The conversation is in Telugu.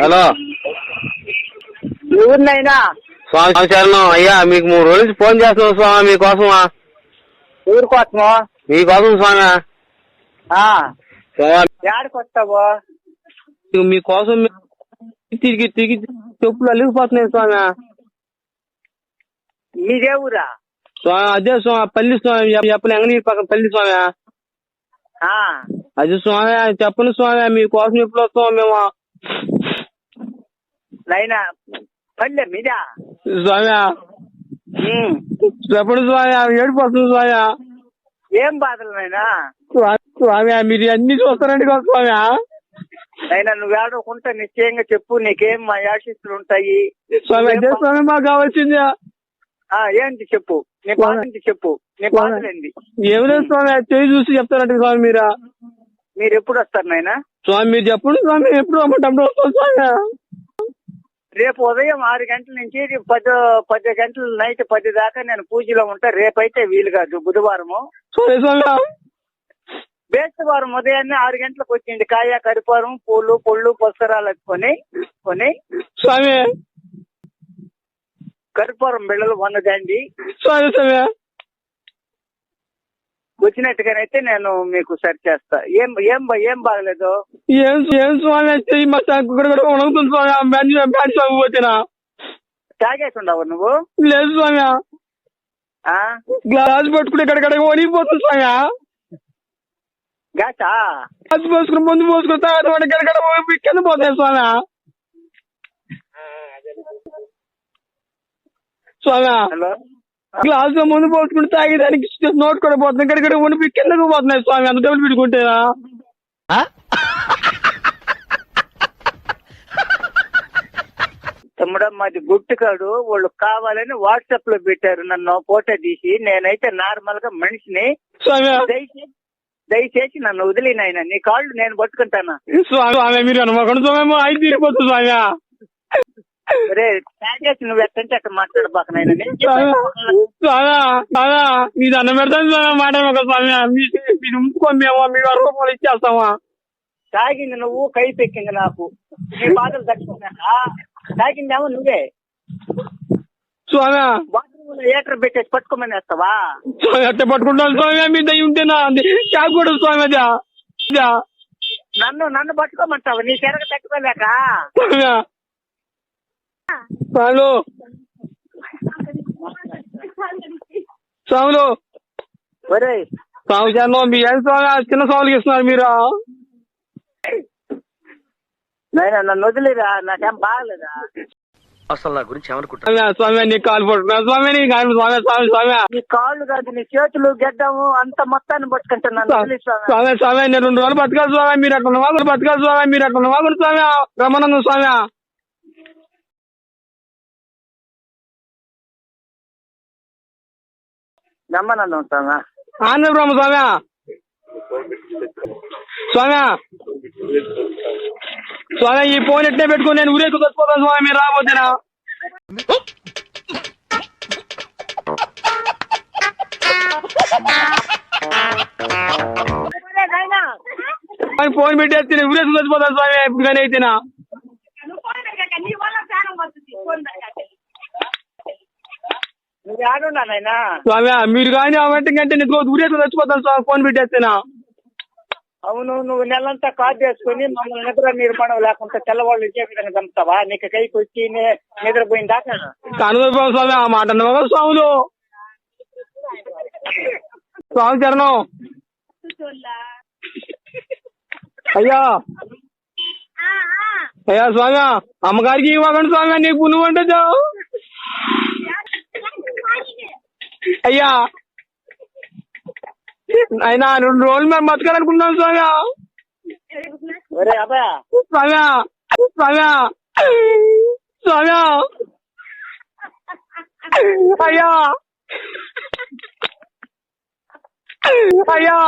హలో ఎవరినైనా స్వామి శరణం అయ్యా. మీకు 3 రోజుల నుంచి ఫోన్ చేస్తున్నాం స్వామి. మీకోసమా? ఊరి కోసమా? మీకోసం స్వామి. ఏడికి వస్తావు? మీకోసం తిరిగి తిరిగి చెప్పులు అలిగిపోతున్నాయి స్వామి. మీదే ఊరా? స్వామి అదే స్వామి, పల్లి స్వామి. చెప్పను ఎంగనీరు పక్కన పల్లి స్వామి. అది స్వామి చెప్పను స్వామి. మీకోసం ఎప్పుడు వస్తాం మేము? నైనా పల్లె మీదా స్వామి? చెప్పండి స్వామి. ఏడిపోతుంది స్వామి. ఏం బాధలు నైనా? స్వామి మీరు అన్ని చూస్తారండి కదా స్వామి. అయినా నువ్వు ఏడవకుంటా నిశ్చయంగా చెప్పు, నీకేం మా ఆశీస్సులు ఉంటాయి. స్వామి అదే స్వామి మాకు కావాల్సింది. ఏంటి చెప్పు, నీ బాధ ఏంటి చెప్పు, నీ బాధలేండి. ఏమి లేదు స్వామి, చేయి చూసి చెప్తారంటే స్వామి. మీరు ఎప్పుడు వస్తారు నాయనా? స్వామి మీరు చెప్పండి స్వామి. ఎప్పుడు రమ్మంటే వస్తాం స్వామి. రేపు ఉదయం 6 గంటల నుంచి 10 గంటల నైట్ 10 దాకా నేను పూజలో ఉంటా. రేపైతే వీలు కాదు, బుధవారము. బేస్తవారం ఉదయాన్నే 6 గంటలకు వచ్చింది. కాయ కరిపారం పూలు పళ్ళు పుస్తరాలు కొని స్వామి కరిపారం బిళ్ళలు 100 దండి వచ్చినట్టుగానైతే నేను మీకు సెర్చ్ చేస్తా. ఏం బాగలేదు? ఏం స్వామి ఉణగుతుంది స్వామి. పోతేనా తాగేసి ఉండవు నువ్వు? లేదు స్వామి. గ్లాస్ పట్టుకుంటే ఎక్కడెక్కడ వణిగిపోతుంది స్వామి. గాసా గ్లాస్ పోసుకుని ముందు పోసుకుని తాగడం ఎక్కడెక్కడ కింద పోతాయి స్వామి. స్వామి హలో, గ్లాస్ లో ముందు పోసుకుంటే తాగేదానికి నోట్ కూడా పోతుంది. ఎక్కడెక్కడ వణిపి కిందకు పోతున్నాయి స్వామి. అంత డబ్బులు పెట్టుకుంటేనా? తమ్ముడమ్మ అది గుట్టుకాడు. వాళ్ళు కావాలని వాట్సాప్ లో పెట్టారు నన్ను ఫోటో తీసి. నేనైతే నార్మల్ గా మనిషిని. దయచేసి నన్ను వదిలినాయన. నీ కాళ్ళు నేను పట్టుకుంటానా? స్వామి మీరు అనుకోండి స్వామి. అయితే తీరిపోతుంది స్వామి. రే తాగేసి నువ్వు ఎట్టంటే అక్కడ మాట్లాడబాకనైనా. మీరు అన్నం పెడతాను స్వామి. మాట ఒక స్వామి. మీరు ఉంచుకోమేమో మీ రూపాయలు ఇచ్చేస్తామా? తాగింది నువ్వు, కై పెక్కింది నాకు. నీ బాధలు తట్టుకున్నాక తాగిందేమో నువ్వే. స్వామి బాత్రూమ్ లో ఏటర్ పెట్టేసి పట్టుకోమని వేస్తావా? స్వామి అట్ట పట్టుకుంటాను స్వామి. మీ దయ్యి ఉంటేనా చాకూడదు స్వామి. అదా నన్ను పట్టుకోమంటావు నీ చెరగ తట్టుకోలేక? స్వాములు స్వాములు ఒరే స్వామి చరణం. మీ ఏం స్వామి చిన్న స్వాములకి ఇస్తున్నారు మీరు? నన్ను వదిలేరా, నాకేం బాగలేదా? అసలు నా గురించి ఏమనుకుంటా? స్వామి నీ కాలు పట్టుకున్నా స్వామి. నీ కాలు స్వామి. స్వామి నీ కాళ్ళు కాదు, నీ చేతులు గెడ్డము అంత మొత్తాన్ని పట్టుకుంటున్నాను. స్వామి నేను 2 రోజులు బతకాలి స్వామి. మీరు అక్కడ వాగుడు బతకాలి స్వామి. మీరు అక్కడ వాగుడు స్వామి. రమణంగ స్వామి. నమ్మనందం స్వామి. ఆంధ్ర బ్రహ్మ స్వామి. స్వామి ఈ ఫోన్ ఎట్టే పెట్టుకుని నేను ఊరేకు చచ్చిపోతాను స్వామి. మీరు రాబోతేనా? ఫోన్ పెట్టేస్తే నేను ఊరేకు చచ్చిపోతాను స్వామి. ఇప్పుడు కానీ అయితేనా? నువ్వు ఆడున్నా నాయనా. స్వామి మీరు కానీ అవంటే నేను ఊరేకు చచ్చిపోతాను స్వామి. ఫోన్ పెట్టేస్తేనా? అవును, నువ్వు నెలంతా కార్డు వేసుకుని మమ్మల్ని నిద్ర నిర్మాణం లేకుండా తెల్లవాళ్ళు ఇచ్చే విధంగా చంపుతావా? నీకు కైకి వచ్చి నిద్రపోయిన దాకా కనుదొరిపోవు స్వామి. ఆ మాట అన్నావు స్వాములు. స్వామి చరణం. అయ్యా స్వామి అమ్మగారికి ఇవ్వకండి స్వామి. నీకు నువ్వు అంటే అయ్యా అయినా 2 రోజులు మేము బతకాలనుకుంటున్నాం స్వామి. అయ్యా